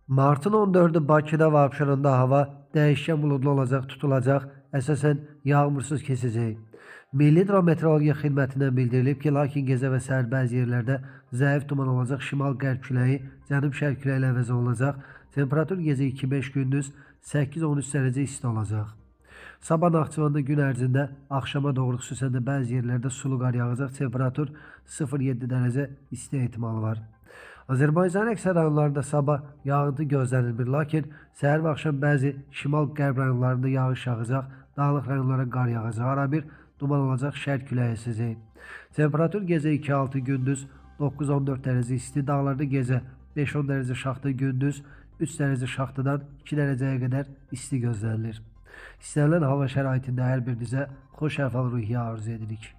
Martın 14'ü Bakıda ve Abşeronda hava değişken buludlu olacak, tutulacak, esasen yağmursuz kesecek. Milli Hidrometeorologiya Xidmətindən bildirilib ki, lakin gecə və səhər bəzi yerlərdə zəif duman olacaq, şimal-qərb küləyi, cənub-şərq küləyi ilə əvəz olunacaq. Temperatur gecə 2-5, gündüz 8-13 dərəcə isti olacaq. Sabah Naxçıvanda gün ərzində axşama doğru xüsusən də bəzi yerlərdə sulu qar yağacaq. Temperatur 0-7 dərəcə isti ehtimalı var. Azərbaycanın əksər rayonlarında sabah yağıntı gözlənilmir, lakin səhər və axşam bəzi şimal-qərb rayonlarında yağış yağacaq, dağlıq rayonlara qar yağacaq, arabir duman olacaq, şərq küləyi əsəcək. Temperatur gecə 2-6, gündüz 9-14 dərəcə isti, dağlarda gecə 5-10 dərəcə şaxta, gündüz 3 dərəcə şaxtadan 2 dərəcəyə qədər isti gözlənilir. İstənilən hava şəraitində hər birinizə xoş əhval-ruhiyyə arzu edirik.